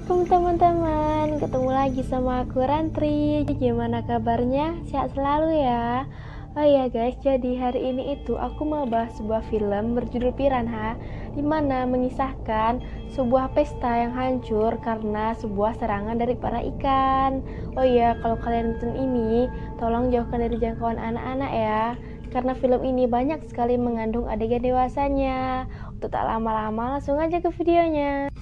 Assalamualaikum teman-teman, ketemu lagi sama aku Rantri. Gimana kabarnya? Sehat selalu ya. Oh iya guys, jadi hari ini itu aku mau bahas sebuah film berjudul Piranha, dimana mengisahkan sebuah pesta yang hancur karena sebuah serangan dari para ikan. Oh iya, kalau kalian nonton ini, tolong jauhkan dari jangkauan anak-anak ya, karena film ini banyak sekali mengandung adegan dewasanya. Untuk tak lama-lama, langsung aja ke videonya.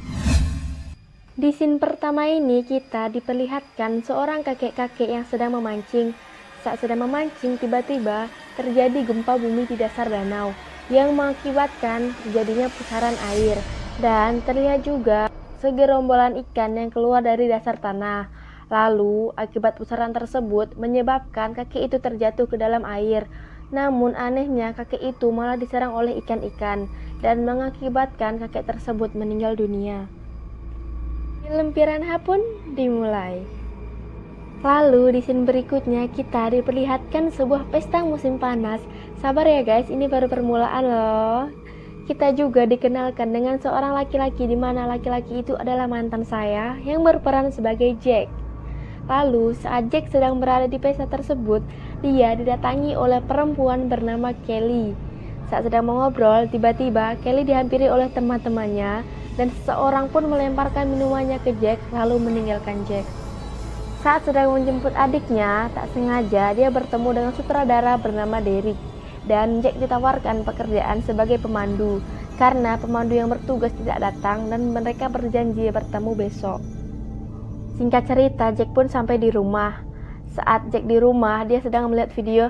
Di scene pertama ini kita diperlihatkan seorang kakek-kakek yang sedang memancing. Saat sedang memancing, tiba-tiba terjadi gempa bumi di dasar danau yang mengakibatkan terjadinya pusaran air. Dan terlihat juga segerombolan ikan yang keluar dari dasar tanah. Lalu, akibat pusaran tersebut menyebabkan kakek itu terjatuh ke dalam air. Namun anehnya kakek itu malah diserang oleh ikan-ikan dan mengakibatkan kakek tersebut meninggal dunia. Film Piranha pun dimulai. Lalu di scene berikutnya kita diperlihatkan sebuah pesta musim panas. Sabar ya guys, ini baru permulaan loh. Kita juga dikenalkan dengan seorang laki-laki di mana laki-laki itu adalah mantan saya yang berperan sebagai Jack. Lalu saat Jack sedang berada di pesta tersebut, dia didatangi oleh perempuan bernama Kelly. Saat sedang mengobrol, tiba-tiba Kelly dihampiri oleh teman-temannya dan seseorang pun melemparkan minumannya ke Jack lalu meninggalkan Jack. Saat sedang menjemput adiknya, tak sengaja dia bertemu dengan sutradara bernama Derek dan Jack ditawarkan pekerjaan sebagai pemandu karena pemandu yang bertugas tidak datang dan mereka berjanji bertemu besok. Singkat cerita, Jack pun sampai di rumah. Saat Jack di rumah, dia sedang melihat video.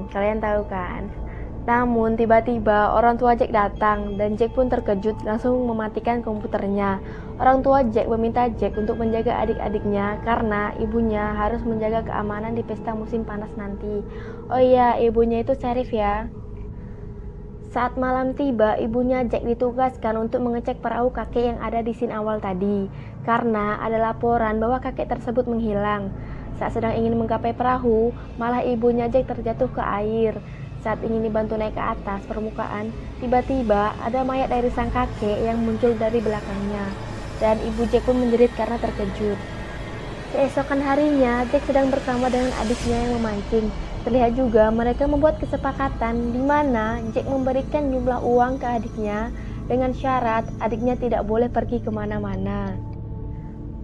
Kalian tahu kan? Namun tiba-tiba orang tua Jack datang dan Jack pun terkejut langsung mematikan komputernya. Orang tua Jack meminta Jack untuk menjaga adik-adiknya karena ibunya harus menjaga keamanan di pesta musim panas nanti. Oh iya, ibunya itu Sheriff ya. Saat malam tiba, ibunya Jack ditugaskan untuk mengecek perahu kakek yang ada di scene awal tadi karena ada laporan bahwa kakek tersebut menghilang. Saat sedang ingin menggapai perahu, malah ibunya Jack terjatuh ke air. Saat ingin dibantu naik ke atas permukaan, tiba-tiba ada mayat dari sang kakek yang muncul dari belakangnya. Dan ibu Jack pun menjerit karena terkejut. Keesokan harinya, Jack sedang bersama dengan adiknya yang memancing. Terlihat juga mereka membuat kesepakatan di mana Jack memberikan jumlah uang ke adiknya dengan syarat adiknya tidak boleh pergi kemana-mana.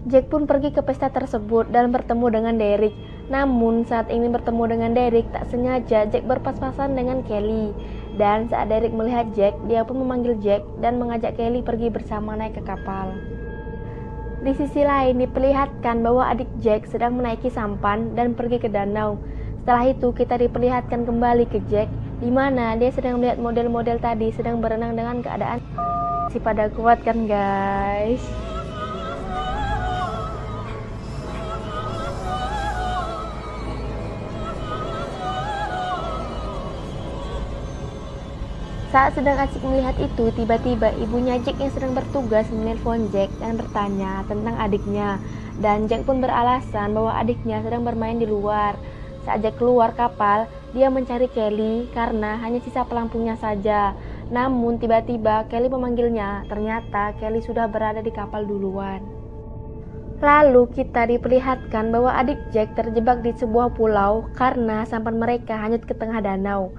Jack pun pergi ke pesta tersebut dan bertemu dengan Derek. Namun saat ingin bertemu dengan Derek, tak sengaja Jack berpas-pasan dengan Kelly. Dan saat Derek melihat Jack, dia pun memanggil Jack dan mengajak Kelly pergi bersama naik ke kapal. Di sisi lain diperlihatkan bahwa adik Jack sedang menaiki sampan dan pergi ke danau. Setelah itu kita diperlihatkan kembali ke Jack, di mana dia sedang melihat model-model tadi sedang berenang dengan keadaan si pada kuat kan guys. Saat sedang asik melihat itu, tiba-tiba ibunya Jack yang sedang bertugas menelpon Jack dan bertanya tentang adiknya. Dan Jack pun beralasan bahwa adiknya sedang bermain di luar. Saat Jack keluar kapal, dia mencari Kelly karena hanya sisa pelampungnya saja. Namun tiba-tiba Kelly memanggilnya, ternyata Kelly sudah berada di kapal duluan. Lalu kita diperlihatkan bahwa adik Jack terjebak di sebuah pulau karena sampan mereka hanyut ke tengah danau.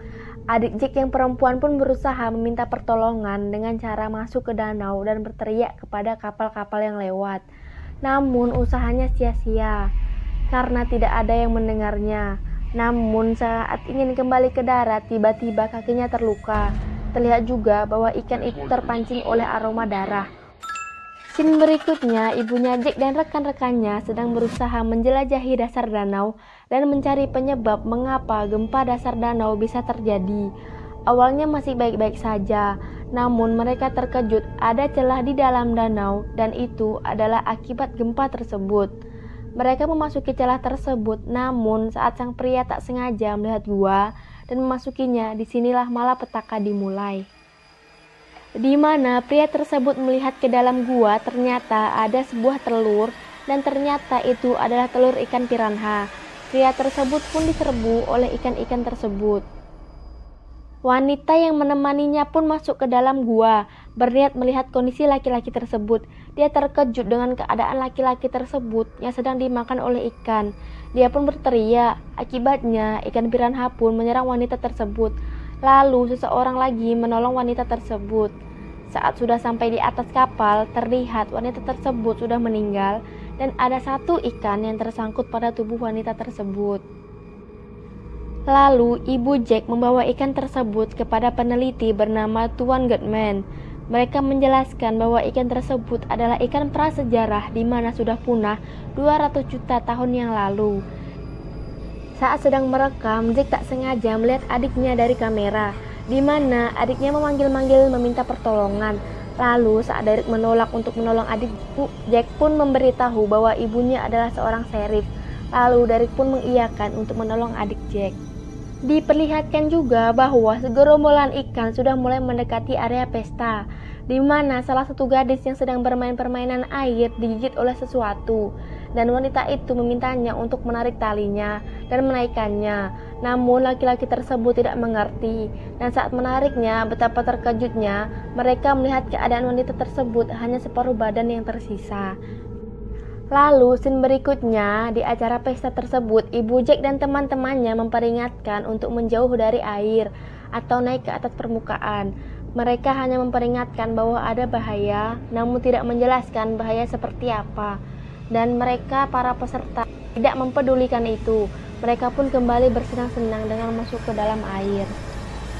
Adik Jack yang perempuan pun berusaha meminta pertolongan dengan cara masuk ke danau dan berteriak kepada kapal-kapal yang lewat. Namun usahanya sia-sia karena tidak ada yang mendengarnya. Namun saat ingin kembali ke darat, tiba-tiba kakinya terluka. Terlihat juga bahwa ikan itu terpancing oleh aroma darah. Scene berikutnya, ibunya Jack dan rekan-rekannya sedang berusaha menjelajahi dasar danau dan mencari penyebab mengapa gempa dasar danau bisa terjadi. Awalnya masih baik-baik saja, namun mereka terkejut ada celah di dalam danau dan itu adalah akibat gempa tersebut. Mereka memasuki celah tersebut, namun saat sang pria tak sengaja melihat gua dan memasukinya, disinilah malapetaka dimulai. Di mana pria tersebut melihat ke dalam gua, ternyata ada sebuah telur dan ternyata itu adalah telur ikan piranha. Pria tersebut pun diserbu oleh ikan-ikan tersebut. Wanita yang menemaninya pun masuk ke dalam gua. berniat melihat kondisi laki-laki tersebut. Dia terkejut dengan keadaan laki-laki tersebut yang sedang dimakan oleh ikan. Dia pun berteriak. Akibatnya, ikan piranha pun menyerang wanita tersebut. Lalu seseorang lagi menolong wanita tersebut. Saat sudah sampai di atas kapal, terlihat wanita tersebut sudah meninggal dan ada satu ikan yang tersangkut pada tubuh wanita tersebut. Lalu Ibu Jack membawa ikan tersebut kepada peneliti bernama Tuan Goodman. Mereka menjelaskan bahwa ikan tersebut adalah ikan prasejarah di mana sudah punah 200 juta tahun yang lalu. Saat sedang merekam, Jack tak sengaja melihat adiknya dari kamera, di mana adiknya memanggil-manggil meminta pertolongan. Lalu saat Derek menolak untuk menolong adik, Jack pun memberitahu bahwa ibunya adalah seorang sheriff. Lalu Derek pun mengiyakan untuk menolong adik Jack. Diperlihatkan juga bahwa segerombolan ikan sudah mulai mendekati area pesta, di mana salah satu gadis yang sedang bermain permainan air digigit oleh sesuatu, dan wanita itu memintanya untuk menarik talinya dan menaikkannya. Namun laki-laki tersebut tidak mengerti, dan saat menariknya, betapa terkejutnya mereka melihat keadaan wanita tersebut hanya separuh badan yang tersisa. Lalu scene berikutnya, di acara pesta tersebut, Ibu Jack dan teman-temannya memperingatkan untuk menjauh dari air atau naik ke atas permukaan. Mereka hanya memperingatkan bahwa ada bahaya, namun tidak menjelaskan bahaya seperti apa. Dan mereka, para peserta, tidak mempedulikan itu. Mereka pun kembali bersenang-senang dengan masuk ke dalam air.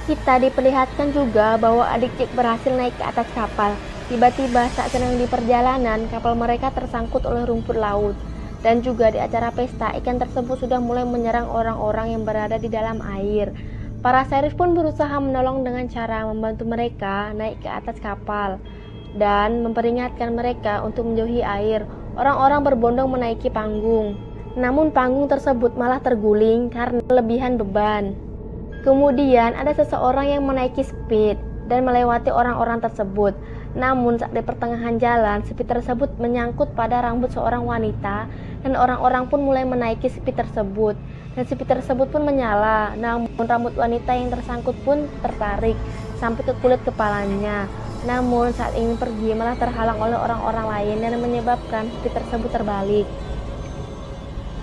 Kita diperlihatkan juga bahwa adik Jack berhasil naik ke atas kapal. Tiba-tiba saat sedang di perjalanan, kapal mereka tersangkut oleh rumput laut. Dan juga di acara pesta, ikan tersebut sudah mulai menyerang orang-orang yang berada di dalam air. Para sheriff pun berusaha menolong dengan cara membantu mereka naik ke atas kapal dan memperingatkan mereka untuk menjauhi air. Orang-orang berbondong menaiki panggung. Namun panggung tersebut malah terguling karena kelebihan beban. Kemudian ada seseorang yang menaiki speed dan melewati orang-orang tersebut. Namun saat di pertengahan jalan, speed tersebut menyangkut pada rambut seorang wanita dan orang-orang pun mulai menaiki speed tersebut. Dan speed tersebut pun menyala, namun rambut wanita yang tersangkut pun tertarik sampai ke kulit kepalanya. Namun saat ingin pergi malah terhalang oleh orang-orang lain dan menyebabkan speed tersebut terbalik.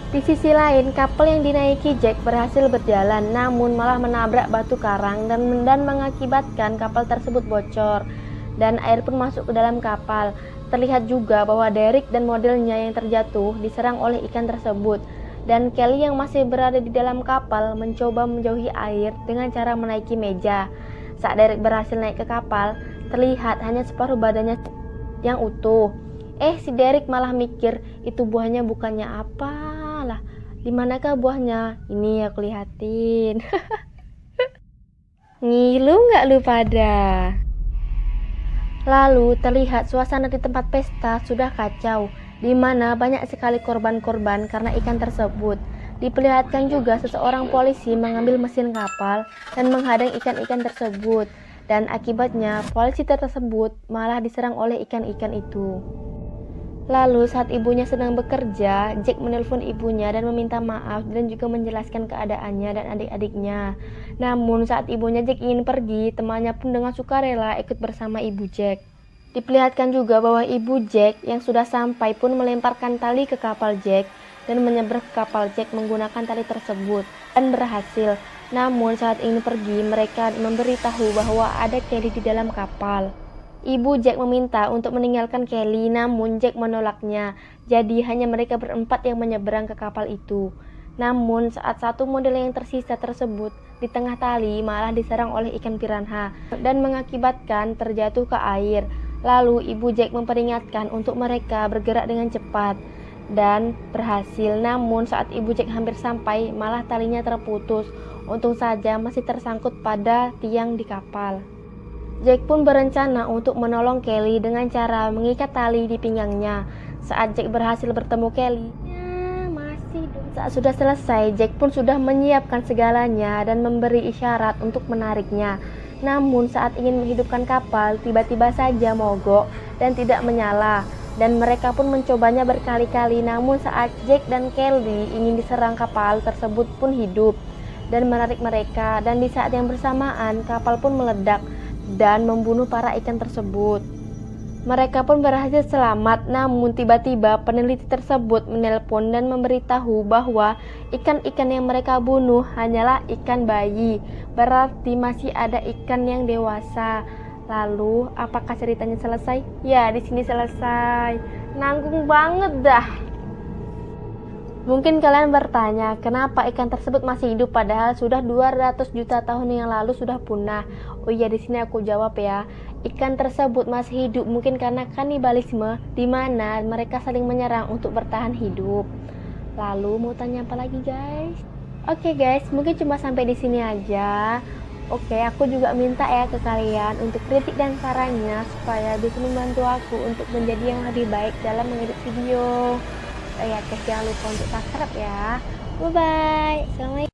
Di sisi lain, kapal yang dinaiki Jack berhasil berjalan, namun malah menabrak batu karang dan mengakibatkan kapal tersebut bocor. Dan air pun masuk ke dalam kapal. Terlihat juga bahwa Derek dan modelnya yang terjatuh diserang oleh ikan tersebut. Dan Kelly yang masih berada di dalam kapal mencoba menjauhi air dengan cara menaiki meja. Saat Derek berhasil naik ke kapal, terlihat hanya separuh badannya yang utuh. Si Derek malah mikir, itu buahnya bukannya apalah. Dimanakah buahnya? Ini aku lihatin. Ngilu nggak lu pada? Lalu terlihat suasana di tempat pesta sudah kacau, di mana banyak sekali korban-korban karena ikan tersebut. Diperlihatkan juga seseorang polisi mengambil mesin kapal dan menghadang ikan-ikan tersebut. Dan akibatnya polisi tersebut malah diserang oleh ikan-ikan itu. Lalu saat ibunya sedang bekerja, Jack menelpon ibunya dan meminta maaf dan juga menjelaskan keadaannya dan adik-adiknya. Namun saat ibunya Jack ingin pergi, temannya pun dengan sukarela ikut bersama ibu Jack. Diperlihatkan juga bahwa ibu Jack yang sudah sampai pun melemparkan tali ke kapal Jack dan menyeberang ke kapal Jack menggunakan tali tersebut dan berhasil. Namun saat ingin pergi, mereka memberitahu bahwa ada Kelly di dalam kapal. Ibu Jack meminta untuk meninggalkan Kelly, namun Jack menolaknya. Jadi hanya mereka berempat yang menyeberang ke kapal itu. Namun saat satu model yang tersisa tersebut di tengah tali malah diserang oleh ikan piranha dan mengakibatkan terjatuh ke air. Lalu Ibu Jack memperingatkan untuk mereka bergerak dengan cepat dan berhasil. Namun saat Ibu Jack hampir sampai, malah talinya terputus. Untung saja masih tersangkut pada tiang di kapal. Jack pun berencana untuk menolong Kelly dengan cara mengikat tali di pinggangnya. Saat Jack berhasil bertemu Kelly, saat sudah selesai, Jack pun sudah menyiapkan segalanya dan memberi isyarat untuk menariknya. Namun saat ingin menghidupkan kapal, tiba-tiba saja mogok dan tidak menyala. Dan mereka pun mencobanya berkali-kali, namun saat Jack dan Kelly ingin diserang, kapal tersebut pun hidup dan menarik mereka. Dan di saat yang bersamaan, kapal pun meledak dan membunuh para ikan tersebut. Mereka pun berhasil selamat, namun tiba-tiba peneliti tersebut menelpon dan memberitahu bahwa ikan-ikan yang mereka bunuh hanyalah ikan bayi, berarti masih ada ikan yang dewasa. Lalu, apakah ceritanya selesai? Ya, di sini selesai. Nanggung banget dah. Mungkin kalian bertanya, kenapa ikan tersebut masih hidup padahal sudah 200 juta tahun yang lalu sudah punah? Oh iya, di sini aku jawab ya. Ikan tersebut masih hidup mungkin karena kanibalisme, di mana mereka saling menyerang untuk bertahan hidup. Lalu mau tanya apa lagi, guys? Oke, guys, mungkin cuma sampai di sini aja. Oke, aku juga minta ya ke kalian untuk kritik dan sarannya supaya bisa membantu aku untuk menjadi yang lebih baik dalam mengedit video. Oh ya, guys, jangan lupa untuk subscribe ya. Bye bye. Assalamualaikum.